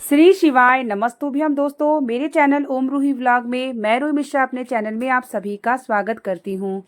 श्री शिवाय नमस्तुभ्यम दोस्तों, मेरे चैनल ओम रूही व्लॉग में मैं रूही मिश्रा अपने चैनल में आप सभी का स्वागत करती हूँ।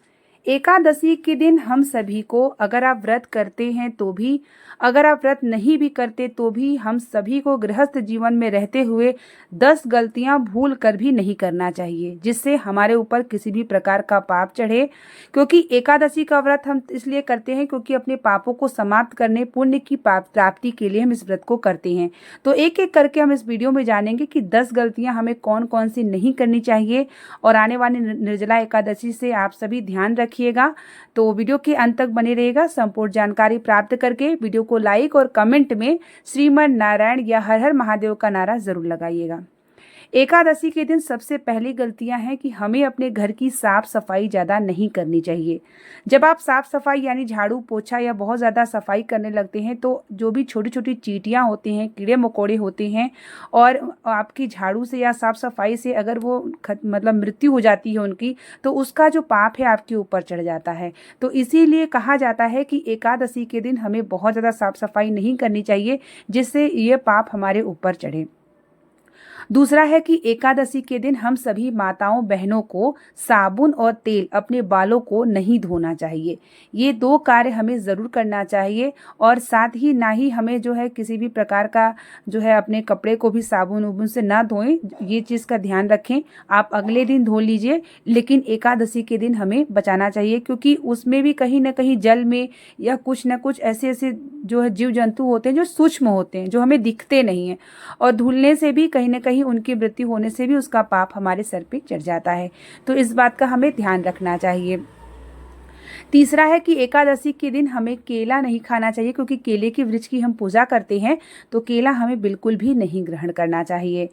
एकादशी के दिन हम सभी को, अगर आप व्रत करते हैं तो भी, अगर आप व्रत नहीं भी करते तो भी, हम सभी को गृहस्थ जीवन में रहते हुए 10 गलतियां भूल कर भी नहीं करना चाहिए, जिससे हमारे ऊपर किसी भी प्रकार का पाप चढ़े। क्योंकि एकादशी का व्रत हम इसलिए करते हैं क्योंकि अपने पापों को समाप्त करने, पुण्य की प्राप्ति के लिए हम इस व्रत को करते हैं। तो एक एक करके हम इस वीडियो में जानेंगे कि 10 गलतियां हमें कौन कौन सी नहीं करनी चाहिए। और आने वाली निर्जला एकादशी से आप सभी ध्यान रखिएगा, तो वीडियो के अंत तक बने रहेगा। संपूर्ण जानकारी प्राप्त करके वीडियो को लाइक और कमेंट में श्रीमन नारायण या हर हर महादेव का नारा जरूर लगाइएगा। एकादशी के दिन सबसे पहली गलतियां हैं कि हमें अपने घर की साफ सफाई ज़्यादा नहीं करनी चाहिए। जब आप साफ सफाई यानी झाड़ू पोछा या बहुत ज़्यादा सफाई करने लगते हैं तो जो भी छोटी छोटी चींटियां होती हैं, कीड़े मकोड़े होते हैं, और आपकी झाड़ू से या साफ सफाई से अगर वो मृत्यु हो जाती है उनकी, तो उसका जो पाप है आपके ऊपर चढ़ जाता है। तो इसीलिए कहा जाता है कि एकादशी के दिन हमें बहुत ज़्यादा साफ सफाई नहीं करनी चाहिए, जिससे ये पाप हमारे ऊपर चढ़े। दूसरा है कि एकादशी के दिन हम सभी माताओं बहनों को साबुन और तेल अपने बालों को नहीं धोना चाहिए। ये 2 कार्य हमें ज़रूर करना चाहिए। और साथ ही ना ही हमें जो है किसी भी प्रकार का जो है अपने कपड़े को भी साबुन उबुन से ना धोएं, ये चीज़ का ध्यान रखें। आप अगले दिन धो लीजिए, लेकिन एकादशी के दिन हमें बचाना चाहिए, क्योंकि उसमें भी कहीं ना कहीं जल में या कुछ ना कुछ ऐसे ऐसे जो है जीव जंतु होते हैं जो सूक्ष्म होते हैं, जो हमें दिखते नहीं हैं, और धुलने से भी कहीं ना कहीं उनकी मृत्यु होने से भी उसका पाप हमारे सर पे चढ़ जाता है। तो इस बात का हमें ध्यान रखना चाहिए। तीसरा है कि एकादशी के दिन हमें केला नहीं खाना चाहिए, क्योंकि केले के वृक्ष की हम पूजा करते हैं, तो केला हमें बिल्कुल भी नहीं ग्रहण करना चाहिए।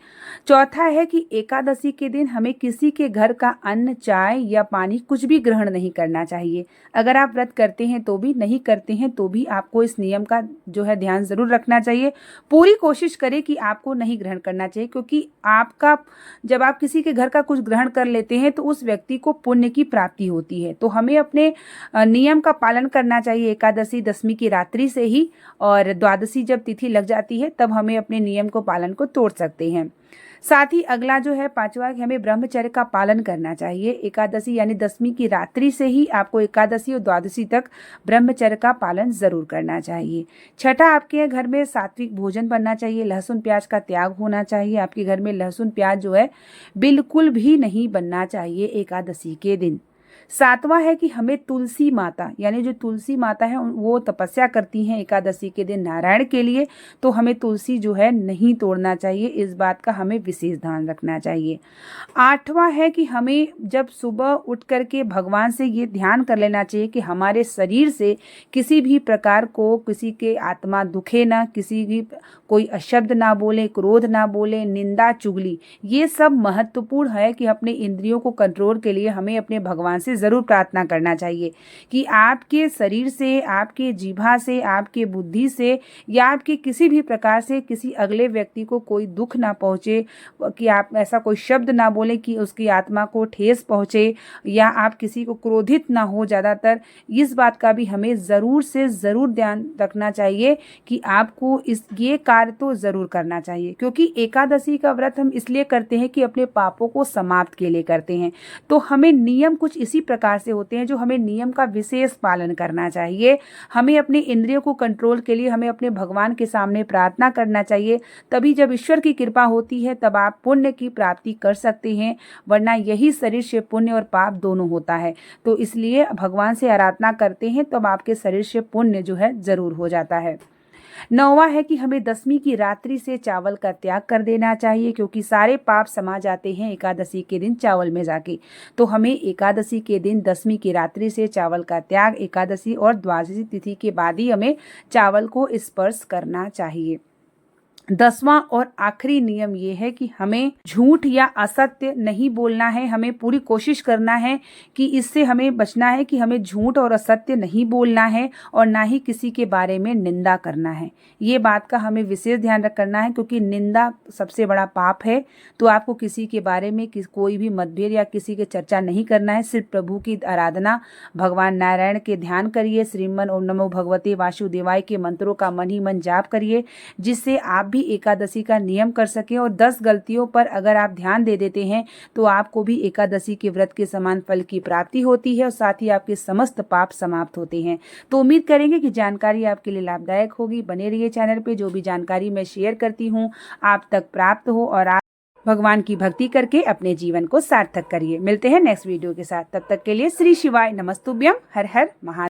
चौथा है कि एकादशी के दिन हमें किसी के घर का अन्न, चाय या पानी कुछ भी ग्रहण नहीं करना चाहिए। अगर आप व्रत करते हैं तो भी, नहीं करते हैं तो भी, आपको इस नियम का जो है ध्यान जरूर रखना चाहिए। पूरी कोशिश करें कि आपको नहीं ग्रहण करना चाहिए, क्योंकि आपका जब आप किसी के घर का कुछ ग्रहण कर लेते हैं तो उस व्यक्ति को पुण्य की प्राप्ति होती है। तो हमें अपने नियम का पालन करना चाहिए एकादशी दशमी की रात्रि से ही, और द्वादशी जब तिथि लग जाती है तब हमें अपने नियम को पालन को तोड़ सकते हैं। साथ ही अगला जो है 5वां, हमें ब्रह्मचर्य का पालन करना चाहिए। एकादशी यानी दशमी की रात्रि से ही आपको एकादशी और द्वादशी तक ब्रह्मचर्य का पालन जरूर करना चाहिए। छठा, आपके घर में सात्विक भोजन बनना चाहिए, लहसुन प्याज का त्याग होना चाहिए। आपके घर में लहसुन प्याज जो है बिल्कुल भी नहीं बनना चाहिए एकादशी के दिन। 7वां है कि हमें तुलसी माता, यानी जो तुलसी माता है वो तपस्या करती हैं एकादशी के दिन नारायण के लिए, तो हमें तुलसी जो है नहीं तोड़ना चाहिए। इस बात का हमें विशेष ध्यान रखना चाहिए। 8वां है कि हमें जब सुबह उठ करके भगवान से ये ध्यान कर लेना चाहिए कि हमारे शरीर से किसी भी प्रकार को किसी के आत्मा दुखे ना, किसी भी कोई अशब्द ना बोले, क्रोध ना बोले, निंदा चुगली, ये सब महत्वपूर्ण है कि अपने इंद्रियों को कंट्रोल के लिए हमें अपने भगवान से जरूर प्रार्थना करना चाहिए कि आपके शरीर से, आपके जीभा से, आपके बुद्धि से या आपके किसी भी प्रकार से किसी अगले व्यक्ति को कोई दुख ना पहुंचे, कि आप ऐसा कोई शब्द ना बोले कि उसकी आत्मा को ठेस पहुंचे, या आप किसी को क्रोधित ना हो। ज़्यादातर इस बात का भी हमें ज़रूर से ज़रूर ध्यान रखना चाहिए कि आपको ये कार्य तो ज़रूर करना चाहिए, क्योंकि एकादशी का व्रत हम इसलिए करते हैं कि अपने पापों को समाप्त के लिए करते हैं। तो हमें नियम कुछ इसी प्रकार से होते हैं जो हमें नियम का विशेष पालन करना चाहिए। हमें अपने इंद्रियों को कंट्रोल के लिए हमें अपने भगवान के सामने प्रार्थना करना चाहिए, तभी जब ईश्वर की कृपा होती है तब आप पुण्य की प्राप्ति कर सकते हैं, वरना यही शरीर से पुण्य और पाप दोनों होता है। तो इसलिए भगवान से आराधना करते हैं तब आपके शरीर से पुण्य जो है जरूर हो जाता है। 9वां है कि हमें दशमी की रात्रि से चावल का त्याग कर देना चाहिए, क्योंकि सारे पाप समा जाते हैं एकादशी के दिन चावल में जाके। तो हमें एकादशी के दिन दशमी की रात्रि से चावल का त्याग, एकादशी और द्वादशी तिथि के बाद ही हमें चावल को स्पर्श करना चाहिए। 10वां और आखिरी नियम ये है कि हमें झूठ या असत्य नहीं बोलना है। हमें पूरी कोशिश करना है कि इससे हमें बचना है कि हमें झूठ और असत्य नहीं बोलना है, और ना ही किसी के बारे में निंदा करना है। ये बात का हमें विशेष ध्यान रखना है, क्योंकि निंदा सबसे बड़ा पाप है। तो आपको किसी के बारे में कोई भी मतभेद या किसी के चर्चा नहीं करना है। सिर्फ प्रभु की आराधना, भगवान नारायण के ध्यान करिए, श्रीमन ओम नमो भगवते वासुदेवाय के मंत्रों का मन ही मन जाप करिए, जिससे आप भी एकादशी का नियम कर सकें और 10 गलतियों पर अगर आप ध्यान दे देते हैं तो आपको भी एकादशी के व्रत के समान फल की प्राप्ति होती है और साथ ही आपके समस्त पाप समाप्त होते हैं। तो उम्मीद करेंगे कि जानकारी आपके लिए लाभदायक होगी। बने रहिए चैनल पे, जो भी जानकारी मैं शेयर करती हूँ आप तक प्राप्त हो और आप भगवान की भक्ति करके अपने जीवन को सार्थक करिए। मिलते हैं नेक्स्ट वीडियो के साथ, तब तक के लिए श्री शिवाय नमस्तुभ्यम। हर हर महादेव।